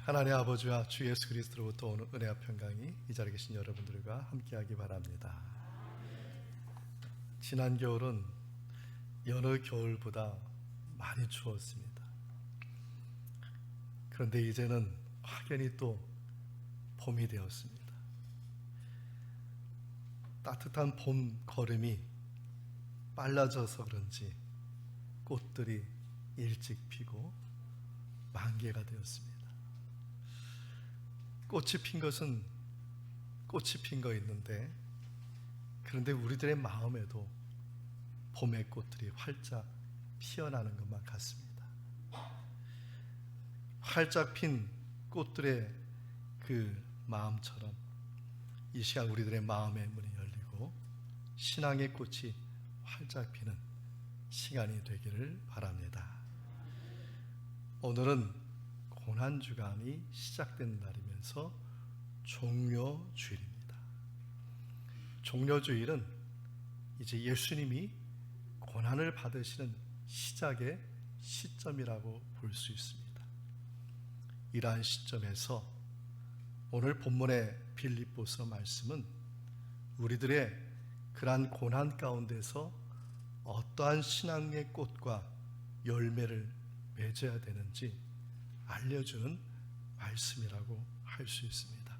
하나님 아버지와 주 예수 그리스도로부터 오는 은혜와 평강이 이 자리에 계신 여러분들과 함께하기 바랍니다. 지난 겨울은 여느 겨울보다 많이 추웠습니다. 그런데 이제는 확연히 또 봄이 되었습니다. 따뜻한 봄 걸음이 빨라져서 그런지 꽃들이 일찍 피고 만개가 되었습니다. 꽃이 핀 것은 꽃이 핀 거 있는데, 그런데 우리들의 마음에도 봄의 꽃들이 활짝 피어나는 것만 같습니다. 활짝 핀 꽃들의 그 마음처럼 이 시간 우리들의 마음의 문이 열리고 신앙의 꽃이 활짝 피는 시간이 되기를 바랍니다. 오늘은 고난주간이 시작된 날이면서 종려주일입니다. 종려주일은 이제 예수님이 고난을 받으시는 시작의 시점이라고 볼 수 있습니다. 이러한 시점에서 오늘 본문의 빌립보서 말씀은 우리들의 그러한 고난 가운데서 어떠한 신앙의 꽃과 열매를 맺어야 되는지 알려주는 말씀이라고 할 수 있습니다.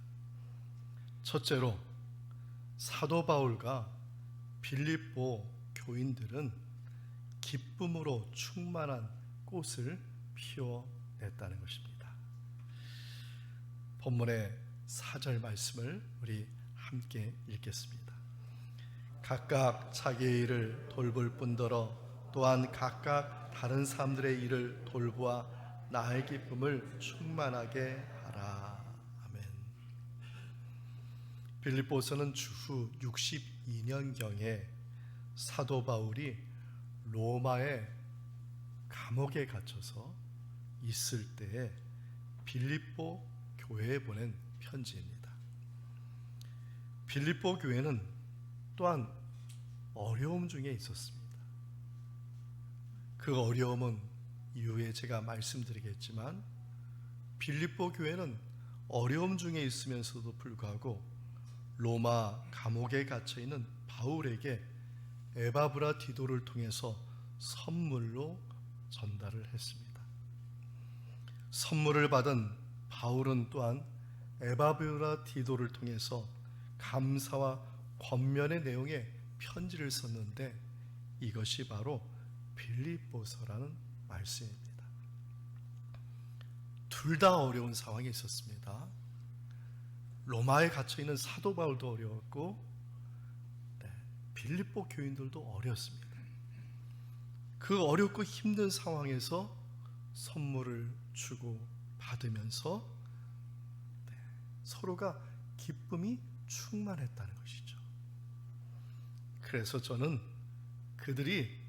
첫째로 사도 바울과 빌립보 교인들은 기쁨으로 충만한 꽃을 피워냈다는 것입니다. 본문의 4절 말씀을 우리 함께 읽겠습니다. 각각 자기의 일을 돌볼 뿐더러 또한 각각 다른 사람들의 일을 돌보아 나의 기쁨을 충만하게 하라. 아멘. 빌립보서는 주후 62년경에 사도 바울이 로마의 감옥에 갇혀서 있을 때에 빌립보 교회에 보낸 편지입니다. 빌립보 교회는 또한 어려움 중에 있었습니다. 그 어려움은 이후에 제가 말씀드리겠지만 빌립보 교회는 어려움 중에 있으면서도 불구하고 로마 감옥에 갇혀있는 바울에게 에바브라디도를 통해서 선물로 전달을 했습니다. 선물을 받은 바울은 또한 에바브라디도를 통해서 감사와 권면의 내용의 편지를 썼는데 이것이 바로 빌립보서라는 말씀입니다. 둘 다 어려운 상황에 있었습니다. 로마에 갇혀있는 사도 바울도 어려웠고 빌립보 교인들도 어려웠습니다. 그 어렵고 힘든 상황에서 선물을 주고 받으면서 서로가 기쁨이 충만했다는 것이죠. 그래서 저는 그들이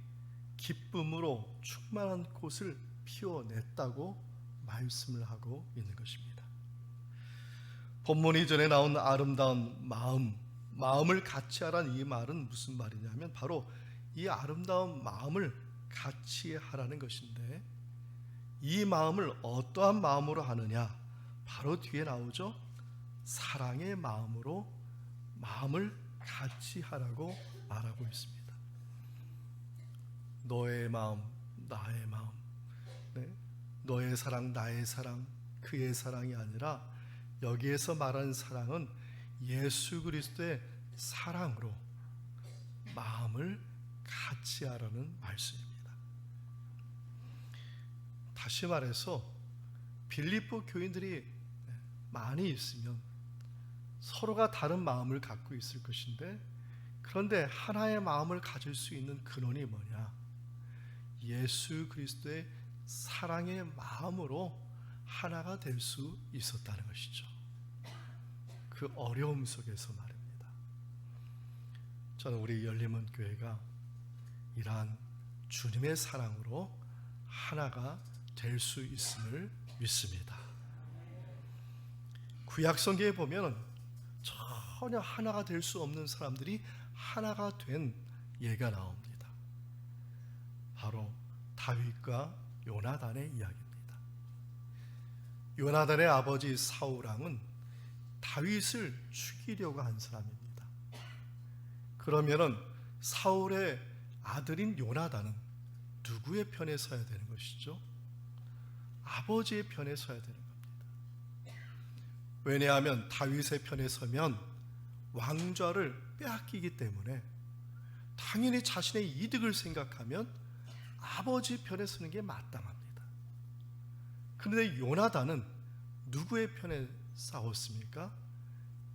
기쁨으로 충만한 꽃을 피워냈다고 말씀을 하고 있는 것입니다. 본문 이전에 나온 아름다운 마음을 같이 하라는 이 말은 무슨 말이냐면 바로 이 아름다운 마음을 같이 하라는 것인데, 이 마음을 어떠한 마음으로 하느냐? 바로 뒤에 나오죠. 사랑의 마음으로 마음을 같이 하라고 말하고 있습니다. 너의 마음, 나의 마음, 너의 사랑, 나의 사랑, 그의 사랑이 아니라 여기에서 말하는 사랑은 예수 그리스도의 사랑으로 마음을 같이 하라는 말씀입니다. 다시 말해서 빌립보 교인들이 많이 있으면 서로가 다른 마음을 갖고 있을 것인데, 그런데 하나의 마음을 가질 수 있는 근원이 뭐냐? 예수 그리스도의 사랑의 마음으로 하나가 될 수 있었다는 것이죠. 그 어려움 속에서 말입니다. 저는 우리 열림은 교회가 이러한 주님의 사랑으로 하나가 될 수 있음을 믿습니다. 구약성경에 보면 전혀 하나가 될 수 없는 사람들이 하나가 된 예가 나옵니다. 바로 다윗과 요나단의 이야기입니다. 요나단의 아버지 사울 왕은 다윗을 죽이려고 한 사람입니다. 그러면은 사울의 아들인 요나단은 누구의 편에 서야 되는 것이죠? 아버지의 편에 서야 되는 겁니다. 왜냐하면 다윗의 편에 서면 왕좌를 빼앗기기 때문에 당연히 자신의 이득을 생각하면 아버지 편에 서는 게 마땅합니다. 그런데 요나단은 누구의 편에 싸웠습니까?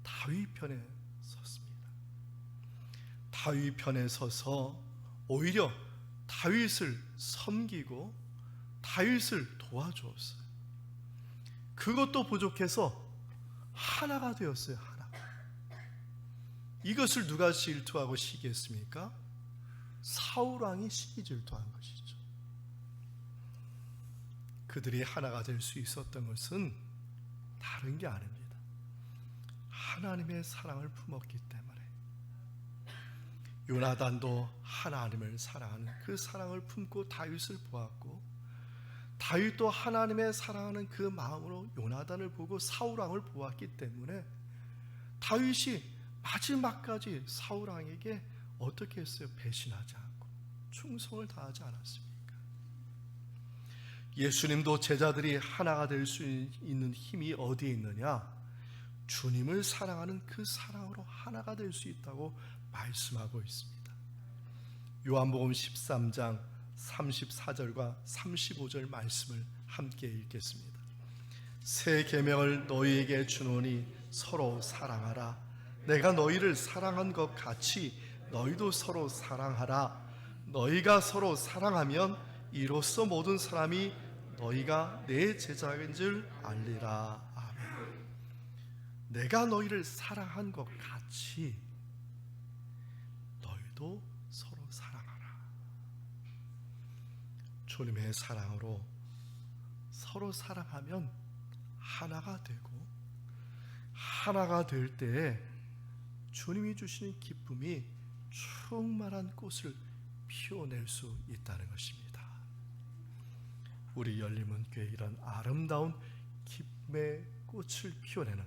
다윗 편에 섰습니다. 다윗 편에 서서 오히려 다윗을 섬기고 다윗을 도와주었어요. 그것도 부족해서 하나가 되었어요. 하나. 이것을 누가 질투하고 시기했습니까? 사울 왕이 시기 질투한 것이죠. 그들이 하나가 될 수 있었던 것은 다른 게 아닙니다. 하나님의 사랑을 품었기 때문에. 요나단도 하나님을 사랑하는 그 사랑을 품고 다윗을 보았고, 다윗도 하나님의 사랑하는 그 마음으로 요나단을 보고 사울 왕을 보았기 때문에 다윗이 마지막까지 사울 왕에게 어떻게 했어요? 배신하지 않고 충성을 다하지 않았습니까? 예수님도 제자들이 하나가 될 수 있는 힘이 어디에 있느냐? 주님을 사랑하는 그 사랑으로 하나가 될 수 있다고 말씀하고 있습니다. 요한복음 13장 34절과 35절 말씀을 함께 읽겠습니다. 새 계명을 너희에게 주노니 서로 사랑하라. 내가 너희를 사랑한 것 같이 너희도 서로 사랑하라. 너희가 서로 사랑하면 이로써 모든 사람이 너희가 내 제자인 줄 알리라. 아멘. 내가 너희를 사랑한 것 같이 너희도 서로 사랑하라. 주님의 사랑으로 서로 사랑하면 하나가 되고, 하나가 될 때에 주님이 주시는 기쁨이 충만한 꽃을 피워낼 수 있다는 것입니다. 우리 열림은교회 이런 아름다운 기쁨의 꽃을 피워내는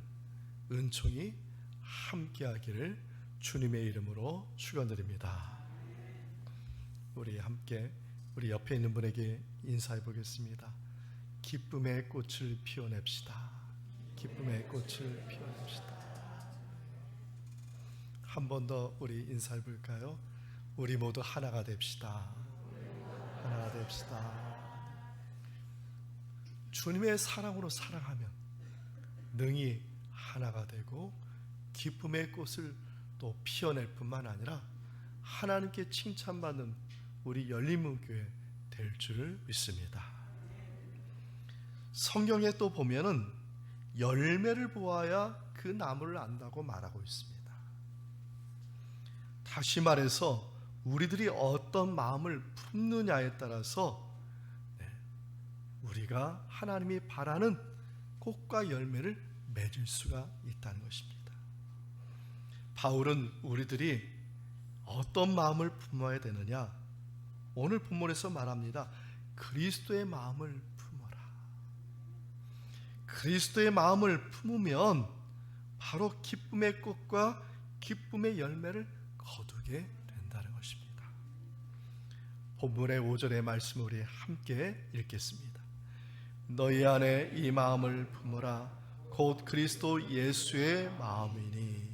은총이 함께하기를 주님의 이름으로 축원드립니다. 우리 함께 우리 옆에 있는 분에게 인사해 보겠습니다. 기쁨의 꽃을 피워냅시다. 기쁨의 꽃을 피워냅시다. 한 번 더 우리 인사해 볼까요? 우리 모두 하나가 됩시다. 하나가 됩시다. 주님의 사랑으로 사랑하면 능히 하나가 되고 기쁨의 꽃을 또 피워낼 뿐만 아니라 하나님께 칭찬받는 우리 열린문교회 될 줄 믿습니다. 성경에 또 보면은 열매를 보아야 그 나무를 안다고 말하고 있습니다. 다시 말해서 우리들이 어떤 마음을 품느냐에 따라서 우리가 하나님이 바라는 꽃과 열매를 맺을 수가 있다는 것입니다. 바울은 우리들이 어떤 마음을 품어야 되느냐? 오늘 본문에서 말합니다. 그리스도의 마음을 품어라. 그리스도의 마음을 품으면 바로 기쁨의 꽃과 기쁨의 열매를 거두게 된다는 것입니다. 본문의 5절의 말씀을 우리 함께 읽겠습니다. 너희 안에 이 마음을 품어라. 곧 그리스도 예수의 마음이니.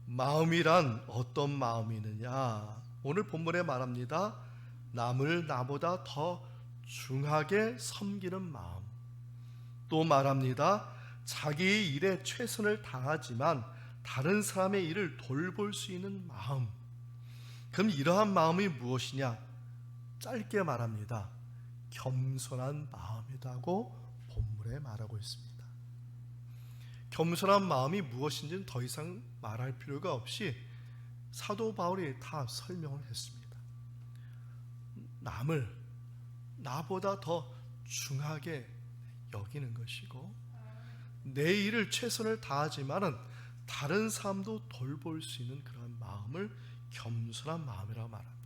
마음이란 어떤 마음이느냐? 오늘 본문에 말합니다. 남을 나보다 더 중하게 섬기는 마음. 또 말합니다. 자기의 일에 최선을 다하지만 다른 사람의 일을 돌볼 수 있는 마음. 그럼 이러한 마음이 무엇이냐? 짧게 말합니다. 겸손한 마음이라고 본문에 말하고 있습니다. 겸손한 마음이 무엇인지는 더 이상 말할 필요가 없이 사도 바울이 다 설명을 했습니다. 남을 나보다 더 중하게 여기는 것이고, 내 일을 최선을 다하지만은 다른 사람도 돌볼 수 있는 그런 마음을 겸손한 마음이라고 말합니다.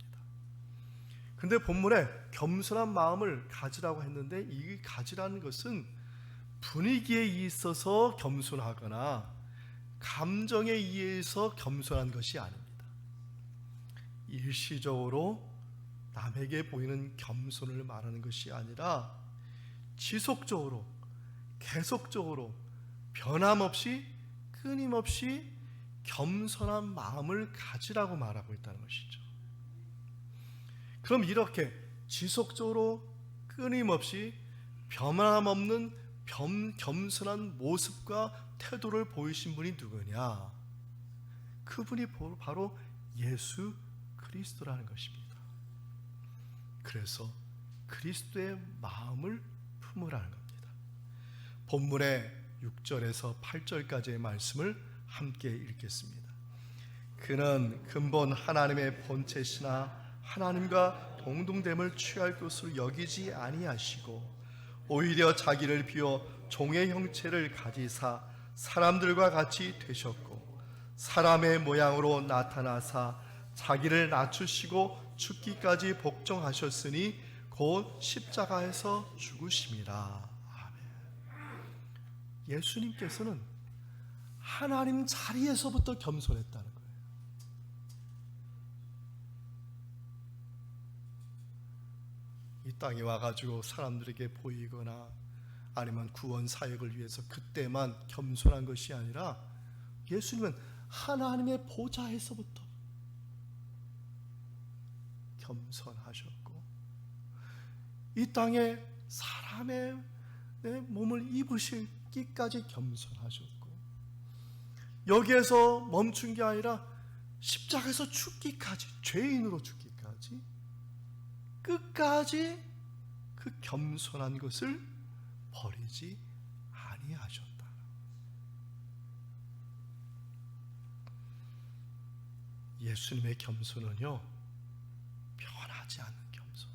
근데 본문에 겸손한 마음을 가지라고 했는데 이 가지라는 것은 분위기에 있어서 겸손하거나 감정에 의해서 겸손한 것이 아닙니다. 일시적으로 남에게 보이는 겸손을 말하는 것이 아니라 지속적으로, 계속적으로, 변함없이, 끊임없이 겸손한 마음을 가지라고 말하고 있다는 것이죠. 그럼 이렇게 지속적으로, 끊임없이 변함없는 겸손한 모습과 태도를 보이신 분이 누구냐? 그분이 바로 예수 그리스도라는 것입니다. 그래서 그리스도의 마음을 품으라는 겁니다. 본문의 6절에서 8절까지의 말씀을 함께 읽겠습니다. 그는 근본 하나님의 본체시나 하나님과 동등됨을 취할 것으로 여기지 아니하시고 오히려 자기를 비워 종의 형체를 가지사 사람들과 같이 되셨고 사람의 모양으로 나타나사 자기를 낮추시고 죽기까지 복종하셨으니 곧 십자가에서 죽으심이라. 아멘. 예수님께서는 하나님 자리에서부터 겸손했다는 거예요. 이 땅에 와가지고 사람들에게 보이거나 아니면 구원 사역을 위해서 그때만 겸손한 것이 아니라 예수님은 하나님의 보좌에서부터 겸손하셨고 이 땅에 사람의 몸을 입으시기까지 겸손하셨고 여기에서 멈춘 게 아니라 십자가에서 죽기까지, 죄인으로 죽기까지 끝까지 그 겸손한 것을 버리지 아니하셨다. 예수님의 겸손은요, 변하지 않는 겸손.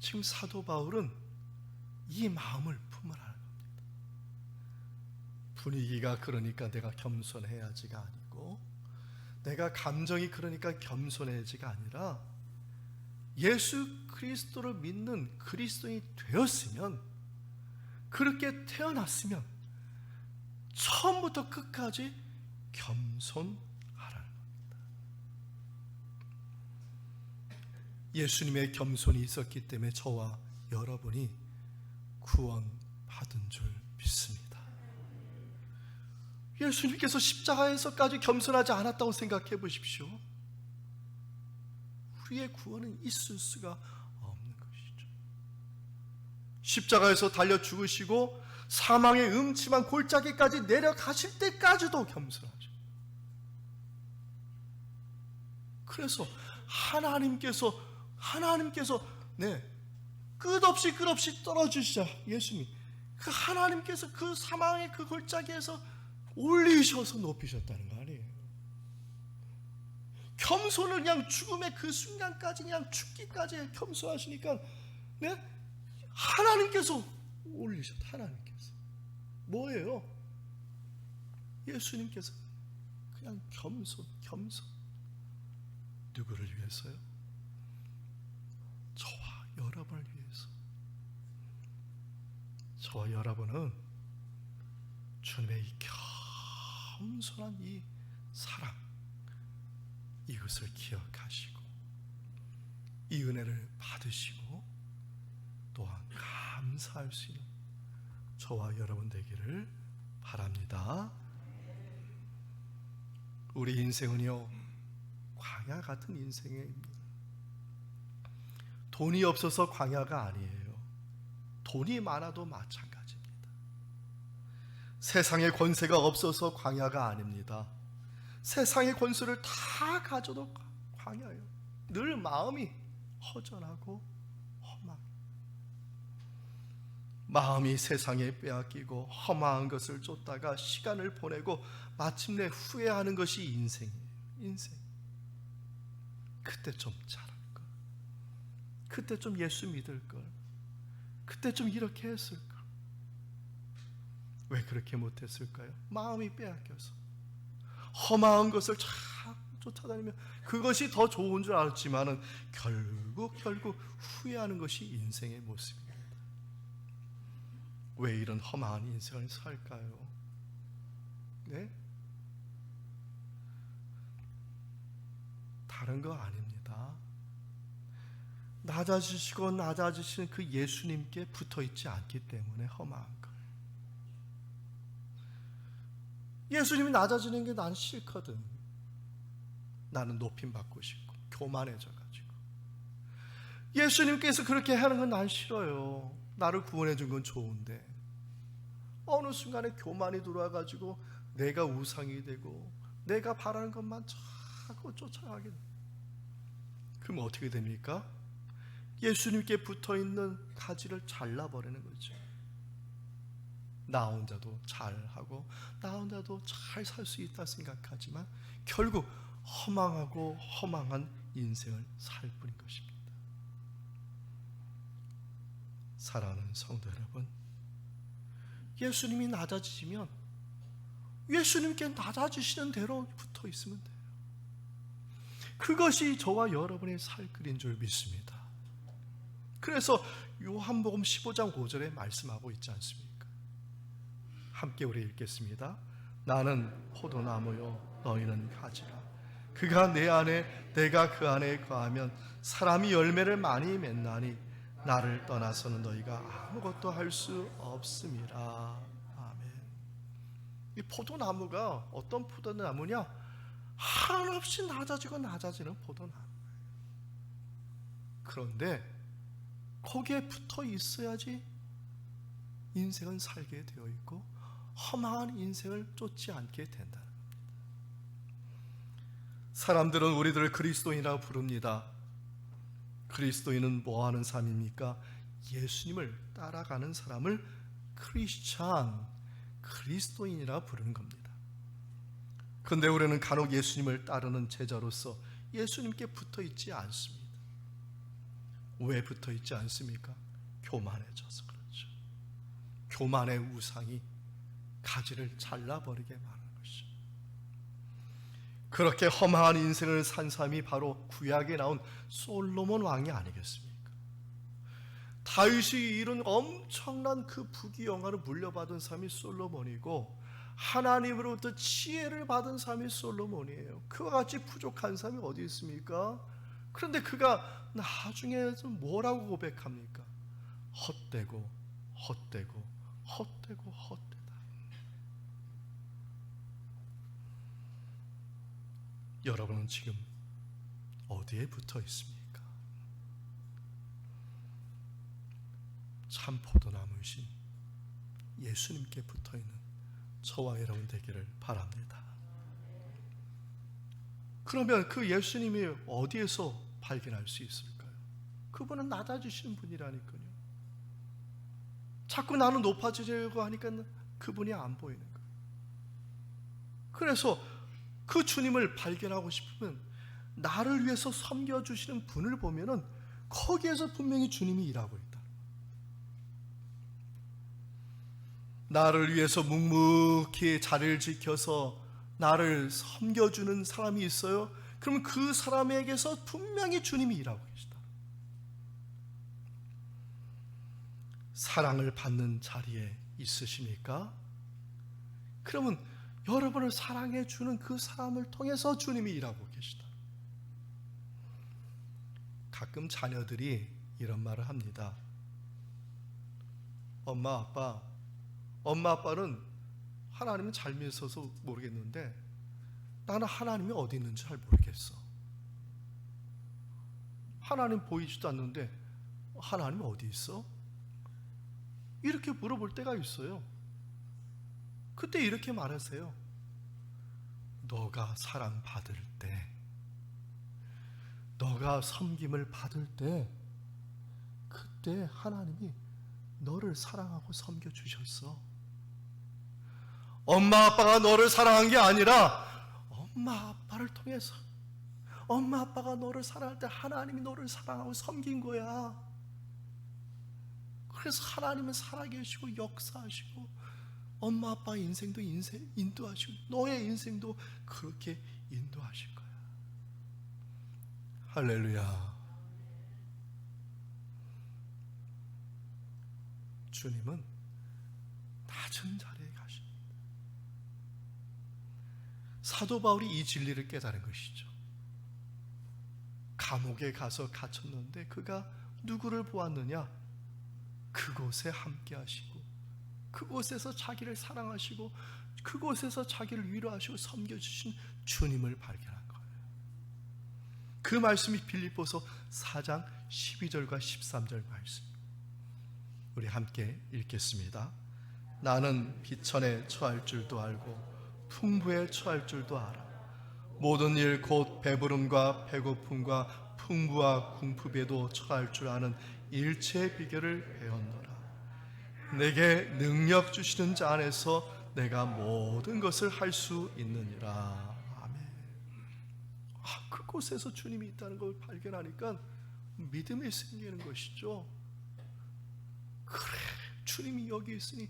지금 사도 바울은 이 마음을 품으라는 겁니다. 분위기가 그러니까 내가 겸손해야지가 아니고, 내가 감정이 그러니까 겸손해야지가 아니라, 예수 그리스도를 믿는 그리스도인이 되었으면, 그렇게 태어났으면 처음부터 끝까지 겸손하라는 겁니다. 예수님의 겸손이 있었기 때문에 저와 여러분이 구원받은 줄 믿습니다. 예수님께서 십자가에서까지 겸손하지 않았다고 생각해 보십시오. 우리의 구원은 있을 수가 없는 것이죠. 십자가에서 달려 죽으시고 사망의 음침한 골짜기까지 내려가실 때까지도 겸손하죠. 그래서 하나님께서 끝없이 떨어지시자 예수님, 그 하나님께서 그 사망의 그 골짜기에서 올리셔서 높이셨다는 거 아니에요. 겸손을 그냥 죽음의 그 순간까지, 그냥 죽기까지 겸손하시니까 하나님께서 올리셨다. 하나님께서 뭐예요? 예수님께서 그냥 겸손. 누구를 위해서요? 저와 여러분을 위해서. 저와 여러분은 주님의 이 겸손한 이 사랑, 이것을 기억하시고 이 은혜를 받으시고 또한 감사할 수 있는 저와 여러분 되기를 바랍니다. 우리 인생은요, 광야 같은 인생입니다. 돈이 없어서 광야가 아니에요. 돈이 많아도 마찬가지입니다. 세상의 권세가 없어서 광야가 아닙니다. 세상의 권세를 다 가져도 광야예요. 늘 마음이 허전하고 험한, 마음이 세상에 빼앗기고 험한 것을 쫓다가 시간을 보내고 마침내 후회하는 것이 인생이에요. 인생. 그때 좀 잘할 걸, 그때 좀 예수 믿을 걸, 그때 좀 이렇게 했을 걸. 왜 그렇게 못했을까요? 마음이 빼앗겨서 험한 것을 참 쫓아다니며 그것이 더 좋은 줄 알았지만은 결국 후회하는 것이 인생의 모습입니다. 왜 이런 험한 인생을 살까요? 네? 다른 거 아닙니다. 낮아지시고 낮아지신 그 예수님께 붙어있지 않기 때문에 험한 거예요. 예수님이 낮아지는 게 나는 싫거든. 나는 높임 받고 싶고 교만해져가지고. 예수님께서 그렇게 하는 건 난 싫어요. 나를 구원해 준 건 좋은데 어느 순간에 교만이 들어와가지고 내가 우상이 되고 내가 바라는 것만 자꾸 쫓아가게 돼요. 그럼 어떻게 됩니까? 예수님께 붙어있는 가지를 잘라버리는 거죠. 나 혼자도 잘하고 나 혼자도 잘 살 수 있다 생각하지만 결국 허망하고 허망한 인생을 살 뿐인 것입니다. 사랑하는 성도 여러분, 예수님이 낮아지시면 예수님께 낮아지시는 대로 붙어 있으면 돼요. 그것이 저와 여러분의 살 길인 줄 믿습니다. 그래서 요한복음 15장 5절에 말씀하고 있지 않습니까? 함께 우리 읽겠습니다. 나는 포도나무요 너희는 가지라. 그가 내 안에 내가 그 안에 거하면 사람이 열매를 많이 맺나니 나를 떠나서는 너희가 아무것도 할 수 없음이라. 아멘. 이 포도나무가 어떤 포도나무냐? 한없이 낮아지고 낮아지는 포도나무. 그런데 거기에 붙어 있어야지 인생은 살게 되어 있고 험한 인생을 쫓지 않게 된다는 겁니다. 사람들은 우리들을 그리스도인이라고 부릅니다. 그리스도인은 뭐 하는 삶입니까? 예수님을 따라가는 사람을 크리스찬, 그리스도인이라 부르는 겁니다. 그런데 우리는 간혹 예수님을 따르는 제자로서 예수님께 붙어 있지 않습니다. 왜 붙어 있지 않습니까? 교만해져서 그렇죠. 교만의 우상이 가지를 잘라버리게 하는 것이죠. 그렇게 험한 인생을 산 사람이 바로 구약에 나온 솔로몬 왕이 아니겠습니까? 다윗이 이룬 엄청난 그 부귀영화를 물려받은 사람이 솔로몬이고 하나님으로부터 지혜를 받은 사람이 솔로몬이에요. 그와 같이 부족한 사람이 어디 있습니까? 그런데 그가 나중에 뭐라고 고백합니까? 헛되고 헛되고 헛되고 헛되다. 여러분은 지금 어디에 붙어 있습니까? 참 포도나무이신 예수님께 붙어 있는 저와 여러분 되기를 바랍니다. 그러면 그 예수님이 어디에서 발견할 수 있을까요? 그분은 낮아지시는 분이라니까요. 자꾸 나는 높아지려고 하니까 그분이 안 보이는 거예요. 그래서 그 주님을 발견하고 싶으면 나를 위해서 섬겨주시는 분을 보면은 거기에서 분명히 주님이 일하고 있다. 나를 위해서 묵묵히 자리를 지켜서 나를 섬겨주는 사람이 있어요? 그러면 그 사람에게서 분명히 주님이 일하고 계시다. 사랑을 받는 자리에 있으십니까? 그러면 여러분을 사랑해 주는 그 사람을 통해서 주님이 일하고 계시다. 가끔 자녀들이 이런 말을 합니다. 엄마 아빠는 하나님은 잘 믿어서 모르겠는데 나는 하나님이 어디 있는지 잘 모르겠어. 하나님 보이지도 않는데 하나님 어디 있어? 이렇게 물어볼 때가 있어요. 그때 이렇게 말하세요. 너가 사랑받을 때, 너가 섬김을 받을 때, 그때 하나님이 너를 사랑하고 섬겨주셨어. 엄마 아빠가 너를 사랑한 게 아니라 엄마 아빠를 통해서, 엄마 아빠가 너를 사랑할 때 하나님이 너를 사랑하고 섬긴 거야. 그래서 하나님은 살아계시고 역사하시고 엄마 아빠의 인생도 인도하시고 너의 인생도 그렇게 인도하실 거야. 할렐루야. 주님은 낮은 자리에 가십니다. 사도 바울이 이 진리를 깨달은 것이죠. 감옥에 가서 갇혔는데 그가 누구를 보았느냐? 그곳에 함께 하시고, 그곳에서 자기를 사랑하시고, 그곳에서 자기를 위로하시고 섬겨주신 주님을 발견한 거예요. 그 말씀이 빌립보서 4장 12절과 13절 말씀. 우리 함께 읽겠습니다. 나는 비천에 처할 줄도 알고 풍부에 처할 줄도 알아. 모든 일 곧 배부름과 배고픔과 풍부와 궁핍에도 처할 줄 아는 일체의 비결을 배웠노라. 내게 능력 주시는 자 안에서 내가 모든 것을 할 수 있느니라. 아멘. 그곳에서 주님이 있다는 걸 발견하니까 믿음이 생기는 것이죠. 그래, 주님이 여기 있으니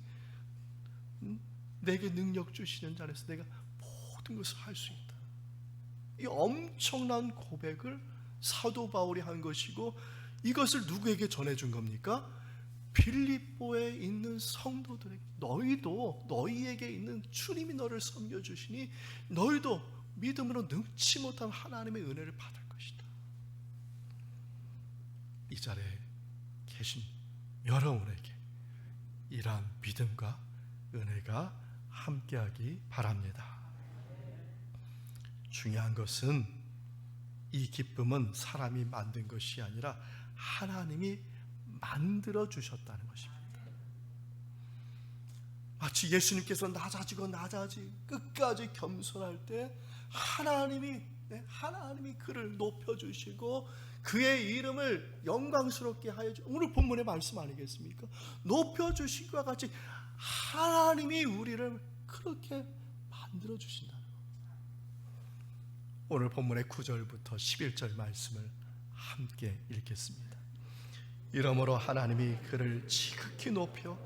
내게 능력 주시는 자 안에서 내가 모든 것을 할 수 있다. 이 엄청난 고백을 사도 바울이 한 것이고, 이것을 누구에게 전해준 겁니까? 빌립보에 있는 성도들에게. 너희에게 있는 주님이 너를 섬겨주시니 너희도 믿음으로 능치 못한 하나님의 은혜를 받을 것이다. 이 자리에 계신 여러분에게 이러한 믿음과 은혜가 함께하기 바랍니다. 중요한 것은 이 기쁨은 사람이 만든 것이 아니라 하나님이 만들어 주셨다는 것입니다. 마치 예수님께서 낮아지고 끝까지 겸손할 때 하나님이 그를 높여주시고 그의 이름을 영광스럽게 하여 오늘 본문의 말씀 아니겠습니까? 높여주시기와 같이 하나님이 우리를 그렇게 만들어 주신다는 것. 오늘 본문의 9절부터 11절 말씀을 함께 읽겠습니다. 이러므로 하나님이 그를 지극히 높여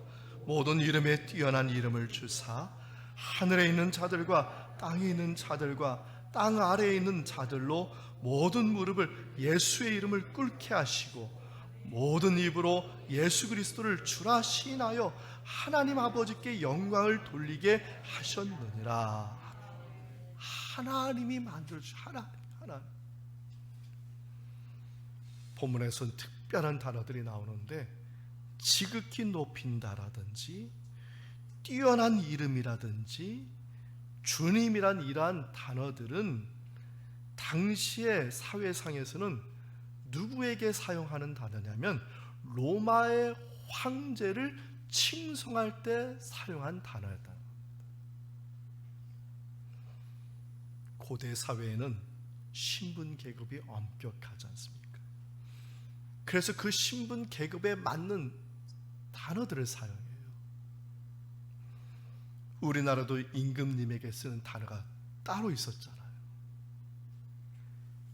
모든 이름에 뛰어난 이름을 주사 하늘에 있는 자들과 땅에 있는 자들과 땅 아래에 있는 자들로 모든 무릎을 예수의 이름을 꿇게 하시고 모든 입으로 예수 그리스도를 주라 시인하여 하나님 아버지께 영광을 돌리게 하셨느니라. 하나님이 만들어주신 하나님. 본문에서는 특별한 단어들이 나오는데 지극히 높인다라든지 뛰어난 이름이라든지 주님이란 이러한 단어들은 당시의 사회상에서는 누구에게 사용하는 단어냐면 로마의 황제를 칭송할 때 사용한 단어였다. 고대 사회에는 신분 계급이 엄격하지 않습니까? 그래서 그 신분 계급에 맞는 단어들을 사용해요. 우리나라도 임금님에게 쓰는 단어가 따로 있었잖아요.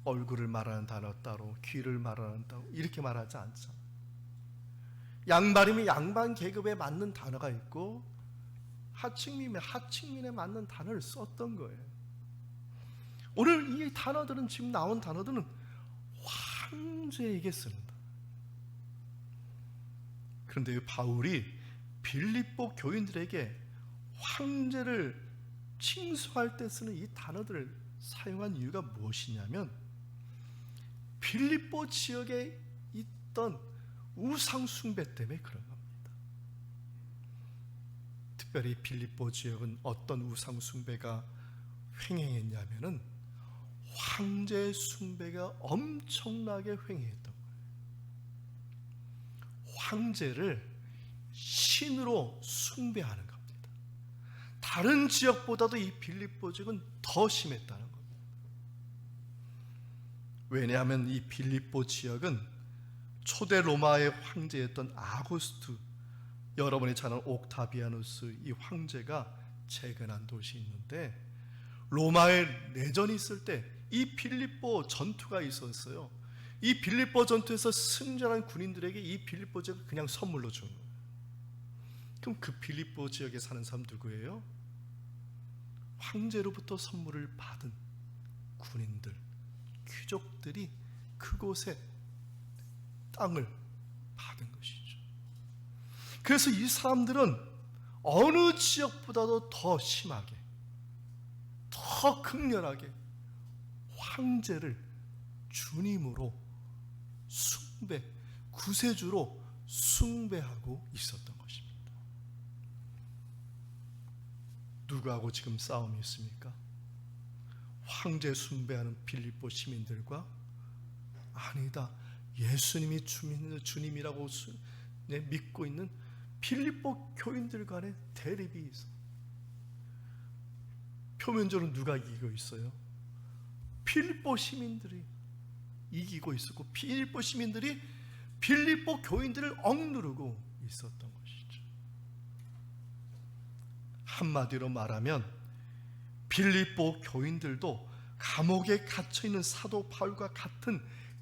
얼굴을 말하는 단어 따로, 귀를 말하는 따로, 이렇게 말하지 않잖아요. 양반이면 양반 계급에 맞는 단어가 있고 하층민이면 하층민에 맞는 단어를 썼던 거예요. 오늘 이 단어들은, 지금 나온 단어들은 황제에게 쓰는 단어. 그런데 바울이 빌립보 교인들에게 황제를 칭송할 때 쓰는 이 단어들을 사용한 이유가 무엇이냐면 빌립보 지역에 있던 우상 숭배 때문에 그런 겁니다. 특별히 빌립보 지역은 어떤 우상 숭배가 횡행했냐면은 황제 숭배가 엄청나게 횡행했던 거예요. 황제를 신으로 숭배하는 겁니다. 다른 지역보다도 이 빌립보 지역은 더 심했다는 겁니다. 왜냐하면 이 빌립보 지역은 초대 로마의 황제였던 아구스투, 여러분이 잘 아는 옥타비아누스 이 황제가 재건한 도시 있는데 로마의 내전이 있을 때 이 빌립보 전투가 있었어요. 이 빌립보 전투에서 승전한 군인들에게 이 빌립보 지역을 그냥 선물로 준 거예요. 그럼 그 빌립보 지역에 사는 사람 누구예요? 황제로부터 선물을 받은 군인들, 귀족들이 그곳에 땅을 받은 것이죠. 그래서 이 사람들은 어느 지역보다도 더 심하게, 더 극렬하게 황제를 주님으로 구세주로 숭배하고 있었던 것입니다. 누구하고 지금 싸움이 있습니까? 황제 숭배하는 빌립보 시민들과, 아니다, 예수님이 주님이라고 믿고 있는 빌립보 교인들 간의 대립이 있어. 표면적으로 누가 이기고 있어요? 빌립보 시민들이 이기고 있었고, 빌립보 시민들이 빌립보 교인들을 억누르고 있었던 것이죠. 한마디로 말하면 빌립보 교인들도 감옥에 갇혀있는 사도 바울과 같은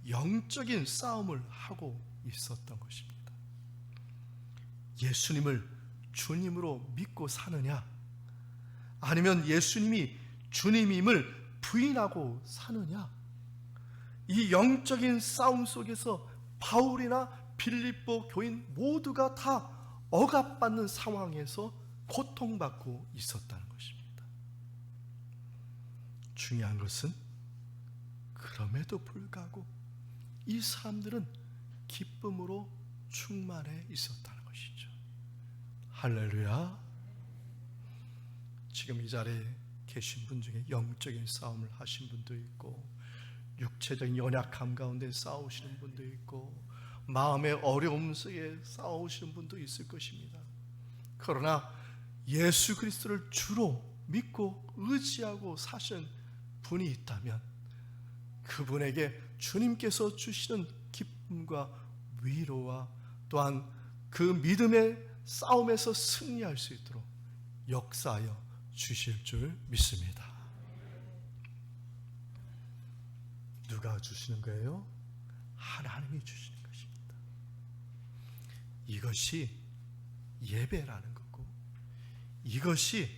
영적인 싸움을 하고 있었던 것입니다. 예수님을 주님으로 믿고 사느냐, 아니면 예수님이 주님임을 부인하고 사느냐, 이 영적인 싸움 속에서 바울이나 빌립보 교인 모두가 다 억압받는 상황에서 고통받고 있었다는 것입니다. 중요한 것은 그럼에도 불구하고 이 사람들은 기쁨으로 충만해 있었다는 것이죠. 할렐루야. 지금 이 자리에 계신 분 중에 영적인 싸움을 하신 분도 있고, 육체적인 연약함 가운데 싸우시는 분도 있고, 마음의 어려움 속에 싸우시는 분도 있을 것입니다. 그러나 예수 그리스도를 주로 믿고 의지하고 사시는 분이 있다면 그분에게 주님께서 주시는 기쁨과 위로와 또한 그 믿음의 싸움에서 승리할 수 있도록 역사하여 주실 줄 믿습니다. 누가 주시는 거예요? 하나님이 주시는 것입니다. 이것이 예배라는 거고, 이것이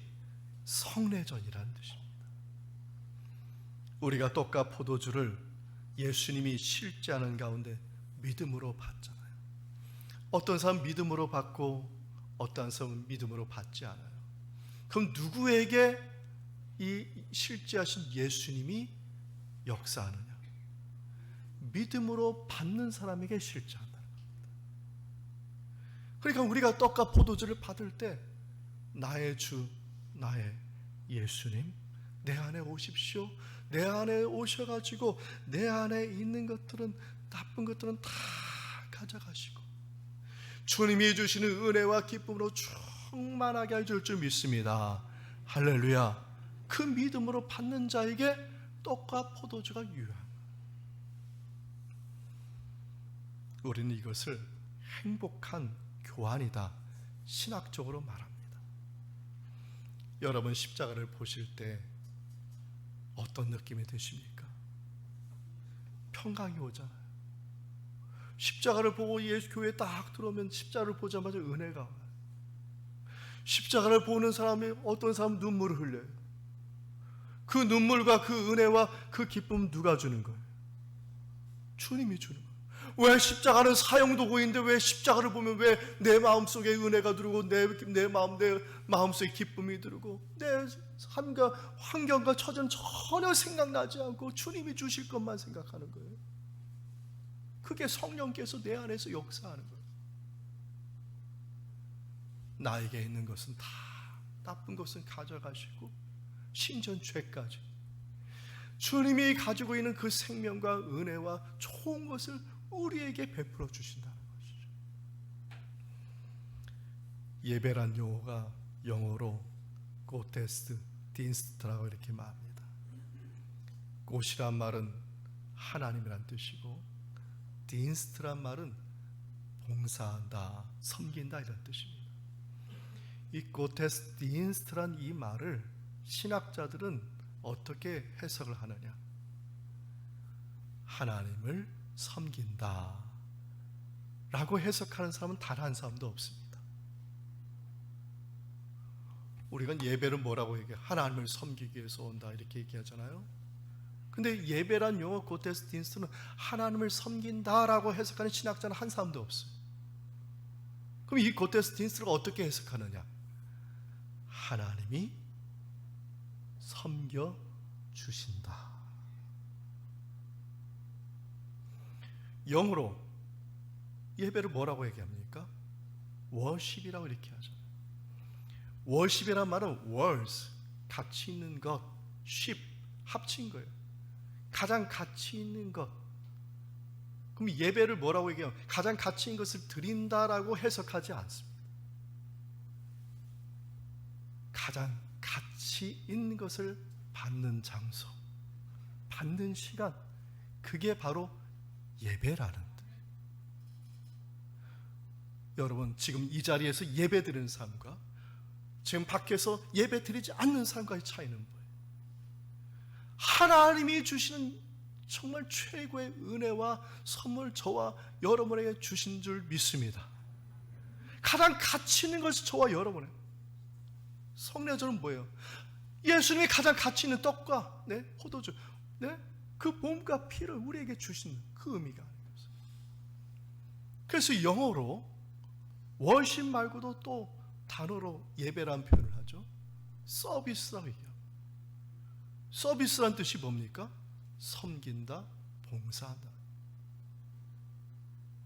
성례전이라는 뜻입니다. 우리가 떡과 포도주를 예수님이 실제하는 가운데 믿음으로 받잖아요. 어떤 사람은 믿음으로 받고 어떤 사람은 믿음으로 받지 않아요. 그럼 누구에게 이 실제하신 예수님이 역사하느냐? 믿음으로 받는 사람에게 실제한다는 겁니다. 그러니까 우리가 떡과 포도주를 받을 때 나의 주, 나의 예수님, 내 안에 오십시오. 내 안에 오셔가지고 내 안에 있는 것들은, 나쁜 것들은 다 가져가시고 주님이 주시는 은혜와 기쁨으로 충만하게 해줄 줄 믿습니다. 할렐루야. 그 믿음으로 받는 자에게 떡과 포도주가 유효합니다. 우리는 이것을 행복한 교환이다, 신학적으로 말합니다. 여러분 십자가를 보실 때 어떤 느낌이 드십니까? 평강이 오잖아요. 십자가를 보고 예수 교회에 딱 들어오면 십자가를 보자마자 은혜가 와요. 십자가를 보는 사람이, 어떤 사람은 눈물을 흘려요. 그 눈물과 그 은혜와 그 기쁨 누가 주는 거예요? 주님이 주는 거예요. 왜 십자가는 사형도구인데 왜 십자가를 보면 왜 내 마음속에 은혜가 들고 내 마음속에 기쁨이 들고 내 삶과 환경과 처지는 전혀 생각나지 않고 주님이 주실 것만 생각하는 거예요. 그게 성령께서 내 안에서 역사하는 거예요. 나에게 있는 것은 다, 나쁜 것은 가져가시고 심지어 죄까지 주님이 가지고 있는 그 생명과 은혜와 좋은 것을 우리에게 베풀어 주신다는 것이죠. 예배란 용어가 영어로 고테스트 딘스트라고 이렇게 말합니다. 꽃이란 말은 하나님이란 뜻이고, 딘스트란 말은 봉사한다, 섬긴다 이런 뜻입니다. 이 고테스트 딘스트란 이 말을 신학자들은 어떻게 해석을 하느냐? 하나님을 섬긴다 라고 해석하는 사람은 단 한 사람도 없습니다. 우리가 예배를 뭐라고 얘기해요? 하나님을 섬기기 위해서 온다 이렇게 얘기하잖아요. 근데 예배란 용어 고테스 딘스트는 하나님을 섬긴다라고 해석하는 신학자는 한 사람도 없어요. 그럼 이 고테스 딘스트가 어떻게 해석하느냐? 하나님이 섬겨 주신다. 영어로 예배를 뭐라고 얘기합니까? 워십이라고 이렇게 하죠. 워십이란 말은 words, 가치 있는 것, ship, 합친 거예요. 가장 가치 있는 것. 그럼 예배를 뭐라고 얘기해요? 가장 가치 있는 것을 드린다라고 해석하지 않습니다. 가장 가치 있는 것을 받는 장소, 받는 시간, 그게 바로 예배라는 뜻. 여러분, 지금 이 자리에서 예배 드리는 삶과 지금 밖에서 예배 드리지 않는 삶과의 차이는 뭐예요? 하나님이 주시는 정말 최고의 은혜와 선물 저와 여러분에게 주신 줄 믿습니다. 가장 가치 있는 것이 저와 여러분에게. 성례절은 뭐예요? 예수님이 가장 가치 있는 떡과 포도주, 그 몸과 피를 우리에게 주시는 그 의미가 아니겠어요. 그래서 영어로 월십 말고도 또 단어로 예배라는 표현을 하죠. 서비스라고 얘기해요. 서비스란 뜻이 뭡니까? 섬긴다, 봉사하다.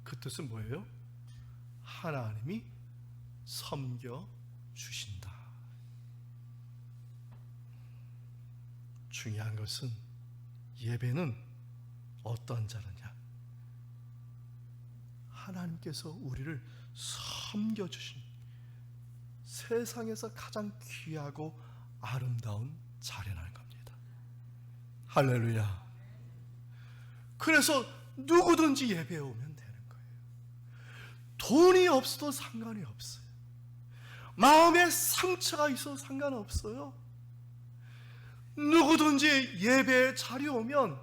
그 뜻은 뭐예요? 하나님이 섬겨 주신다. 중요한 것은 예배는 어떤 자느냐? 하나님께서 우리를 섬겨주신 세상에서 가장 귀하고 아름다운 자리라는 겁니다. 할렐루야. 그래서 누구든지 예배에 오면 되는 거예요. 돈이 없어도 상관이 없어요. 마음에 상처가 있어도 상관없어요. 누구든지 예배에 자리에 오면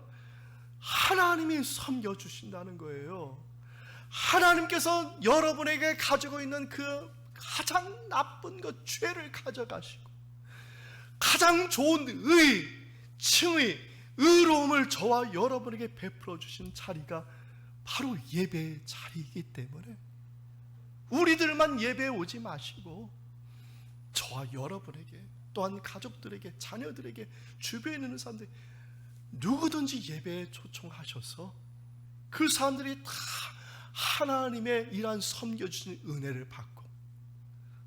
하나님이 섬겨주신다는 거예요. 하나님께서 여러분에게 가지고 있는 그 가장 나쁜 것, 죄를 가져가시고 가장 좋은 의, 칭의, 의로움을 저와 여러분에게 베풀어 주신 자리가 바로 예배의 자리이기 때문에 우리들만 예배에 오지 마시고 저와 여러분에게, 또한 가족들에게, 자녀들에게, 주변에 있는 사람들 누구든지 예배에 초청하셔서 그 사람들이 다 하나님의 이러한 섬겨주신 은혜를 받고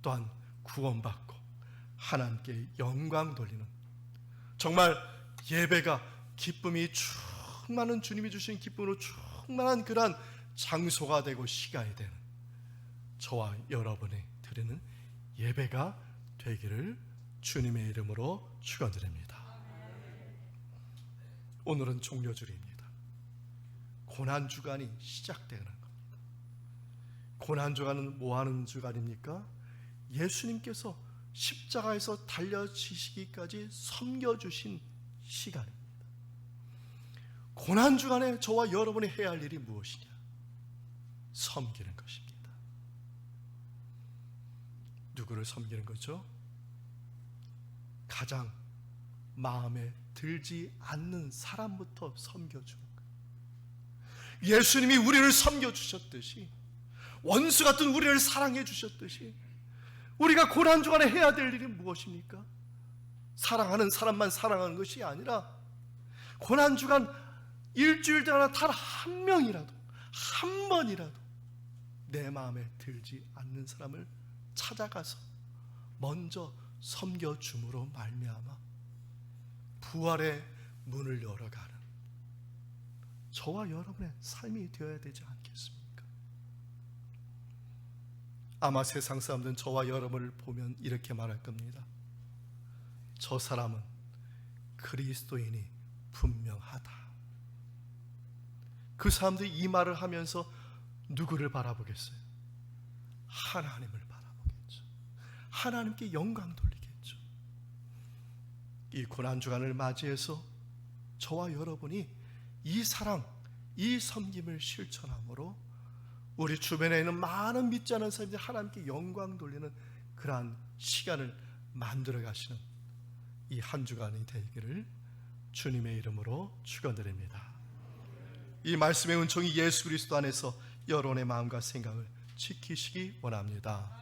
또한 구원받고 하나님께 영광 돌리는, 정말 예배가 기쁨이 충만한, 주님이 주신 기쁨으로 충만한 그러한 장소가 되고 시간이 되는 저와 여러분이 드리는 예배가 되기를 주님의 이름으로 축원드립니다. 오늘은 종료주일입니다. 고난주간이 시작되는 겁니다. 고난주간은 뭐하는 주간입니까? 예수님께서 십자가에서 달려지시기까지 섬겨주신 시간입니다. 고난주간에 저와 여러분이 해야 할 일이 무엇이냐? 섬기는 것입니다. 누구를 섬기는 거죠? 가장 마음에 들지 않는 사람부터 섬겨주는 거예요. 예수님이 우리를 섬겨주셨듯이, 원수 같은 우리를 사랑해 주셨듯이 우리가 고난주간에 해야 될 일이 무엇입니까? 사랑하는 사람만 사랑하는 것이 아니라 고난주간 일주일 동안 단 한 명이라도, 한 번이라도 내 마음에 들지 않는 사람을 찾아가서 먼저 섬겨줌으로 말미암아 부활의 문을 열어가는 저와 여러분의 삶이 되어야 되지 않겠습니까? 아마 세상 사람들은 저와 여러분을 보면 이렇게 말할 겁니다. 저 사람은 그리스도인이 분명하다. 그 사람들이 이 말을 하면서 누구를 바라보겠어요? 하나님을 바라보겠죠. 하나님께 영광 돌리겠죠. 이 고난주간을 맞이해서 저와 여러분이 이 사랑, 이 섬김을 실천함으로 우리 주변에 있는 많은 믿지 않는 사람들이 하나님께 영광 돌리는 그러한 시간을 만들어 가시는 이 한 주간이 되기를 주님의 이름으로 축원드립니다. 이 말씀의 은총이 예수 그리스도 안에서 여러분의 마음과 생각을 지키시기 원합니다.